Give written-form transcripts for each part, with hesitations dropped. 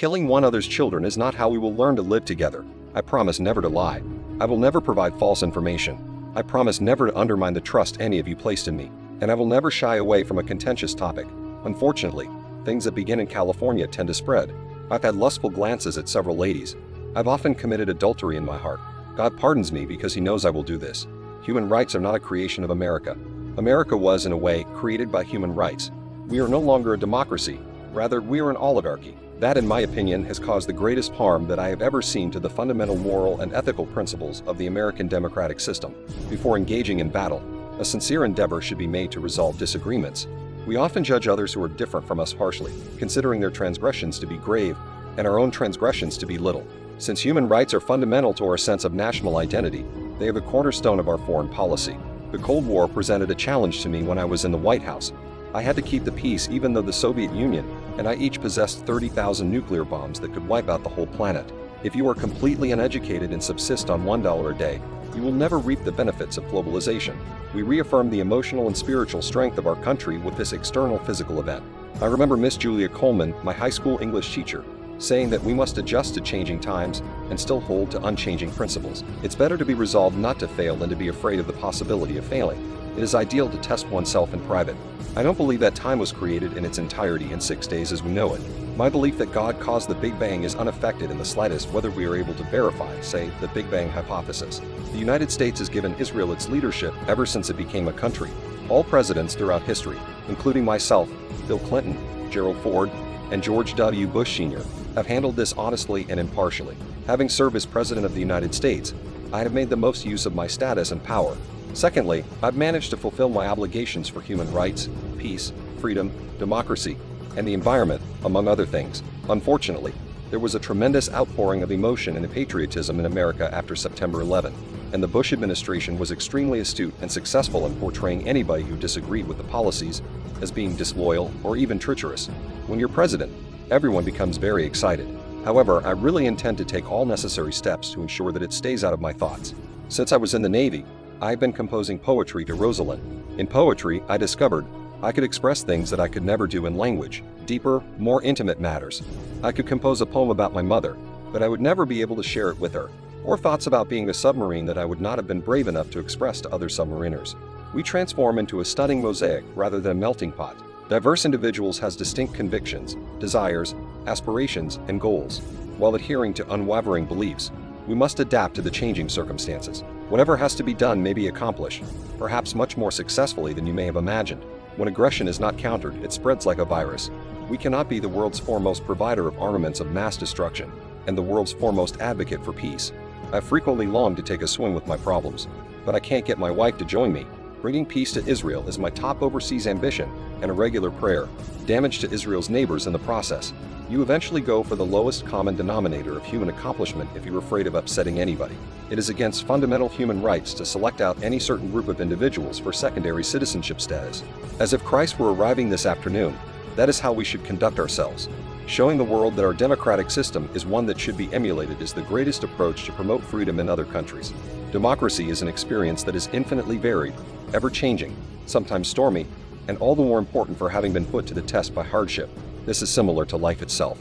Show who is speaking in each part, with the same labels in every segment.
Speaker 1: Killing one other's children is not how we will learn to live together. I promise never to lie. I will never provide false information. I promise never to undermine the trust any of you placed in me. And I will never shy away from a contentious topic. Unfortunately, things that begin in California tend to spread. I've had lustful glances at several ladies. I've often committed adultery in my heart. God pardons me because He knows I will do this. Human rights are not a creation of America. America was, in a way, created by human rights. We are no longer a democracy. Rather, we are an oligarchy. That, in my opinion, has caused the greatest harm that I have ever seen to the fundamental moral and ethical principles of the American democratic system. Before engaging in battle, a sincere endeavor should be made to resolve disagreements. We often judge others who are different from us harshly, considering their transgressions to be grave and our own transgressions to be little. Since human rights are fundamental to our sense of national identity, they are the cornerstone of our foreign policy. The Cold War presented a challenge to me when I was in the White House. I had to keep the peace even though the Soviet Union and I each possessed 30,000 nuclear bombs that could wipe out the whole planet. If you are completely uneducated and subsist on $1 a day, you will never reap the benefits of globalization. We reaffirm the emotional and spiritual strength of our country with this external physical event. I remember Miss Julia Coleman, my high school English teacher, saying that we must adjust to changing times and still hold to unchanging principles. It's better to be resolved not to fail than to be afraid of the possibility of failing. It is ideal to test oneself in private. I don't believe that time was created in its entirety in 6 days as we know it. My belief that God caused the Big Bang is unaffected in the slightest whether we are able to verify, say, the Big Bang hypothesis. The United States has given Israel its leadership ever since it became a country. All presidents throughout history, including myself, Bill Clinton, Gerald Ford, and George W. Bush Sr., have handled this honestly and impartially. Having served as President of the United States, I have made the most use of my status and power. Secondly, I've managed to fulfill my obligations for human rights, peace, freedom, democracy, and the environment, among other things. Unfortunately, there was a tremendous outpouring of emotion and patriotism in America after September 11, and the Bush administration was extremely astute and successful in portraying anybody who disagreed with the policies as being disloyal or even treacherous. When you're president, everyone becomes very excited. However, I really intend to take all necessary steps to ensure that it stays out of my thoughts. Since I was in the Navy, I've been composing poetry to Rosalind. In poetry, I discovered I could express things that I could never do in language, deeper, more intimate matters. I could compose a poem about my mother, but I would never be able to share it with her, or thoughts about being a submarine that I would not have been brave enough to express to other submariners. We transform into a stunning mosaic rather than a melting pot. Diverse individuals has distinct convictions, desires, aspirations, and goals. While adhering to unwavering beliefs, we must adapt to the changing circumstances. Whatever has to be done may be accomplished, perhaps much more successfully than you may have imagined. When aggression is not countered, it spreads like a virus. We cannot be the world's foremost provider of armaments of mass destruction and the world's foremost advocate for peace. I frequently long to take a swing with my problems, but I can't get my wife to join me. Bringing peace to Israel is my top overseas ambition and a regular prayer. Damage to Israel's neighbors in the process. You eventually go for the lowest common denominator of human accomplishment if you're afraid of upsetting anybody. It is against fundamental human rights to select out any certain group of individuals for secondary citizenship status. As if Christ were arriving this afternoon, that is how we should conduct ourselves. Showing the world that our democratic system is one that should be emulated is the greatest approach to promote freedom in other countries. Democracy is an experience that is infinitely varied, ever-changing, sometimes stormy, and all the more important for having been put to the test by hardship. This is similar to life itself.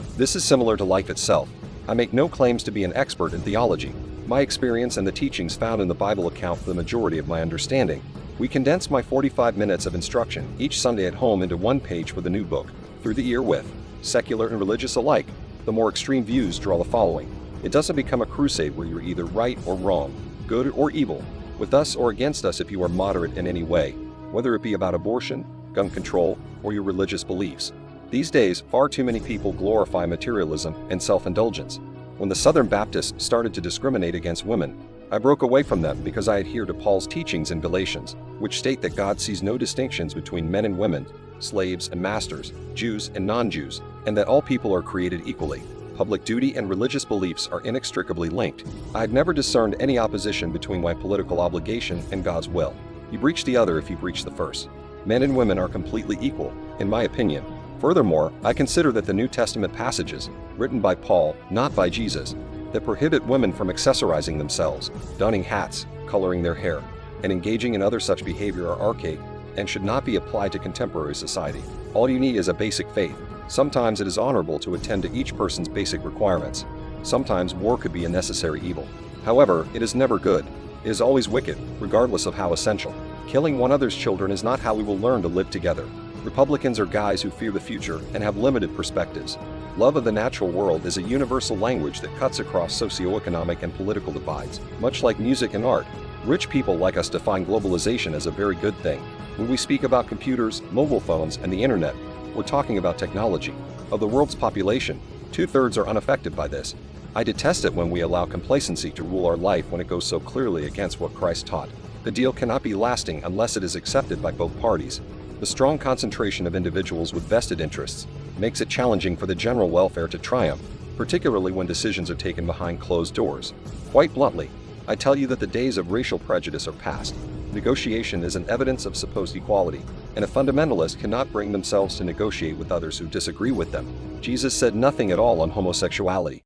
Speaker 1: I make no claims to be an expert in theology. My experience and the teachings found in the Bible account for the majority of my understanding. We condense my 45 minutes of instruction each Sunday at home into one page for the new book, through the ear with, secular and religious alike. The more extreme views draw the following. It doesn't become a crusade where you're either right or wrong, good or evil, with us or against us if you are moderate in any way, whether it be about abortion, gun control, or your religious beliefs. These days, far too many people glorify materialism and self-indulgence. When the Southern Baptists started to discriminate against women, I broke away from them because I adhere to Paul's teachings in Galatians, which state that God sees no distinctions between men and women, slaves and masters, Jews and non-Jews, and that all people are created equally. Public duty and religious beliefs are inextricably linked. I had never discerned any opposition between my political obligation and God's will. You breach the other if you breach the first. Men and women are completely equal, in my opinion. Furthermore, I consider that the New Testament passages, written by Paul, not by Jesus, that prohibit women from accessorizing themselves, donning hats, coloring their hair, and engaging in other such behavior are archaic and should not be applied to contemporary society. All you need is a basic faith, Sometimes it is honorable to attend to each person's basic requirements. Sometimes war could be a necessary evil. However, it is never good. It is always wicked, regardless of how essential. Killing one another's children is not how we will learn to live together. Republicans are guys who fear the future and have limited perspectives. Love of the natural world is a universal language that cuts across socioeconomic and political divides. Much like music and art, rich people like us define globalization as a very good thing. When we speak about computers, mobile phones, and the internet, we're talking about technology. Of the world's population, 2/3 are unaffected by this. I detest it when we allow complacency to rule our life when it goes so clearly against what Christ taught. The deal cannot be lasting unless it is accepted by both parties. The strong concentration of individuals with vested interests makes it challenging for the general welfare to triumph, particularly when decisions are taken behind closed doors. Quite bluntly, I tell you that the days of racial prejudice are past. Negotiation is an evidence of supposed equality, and a fundamentalist cannot bring themselves to negotiate with others who disagree with them. Jesus said nothing at all on homosexuality.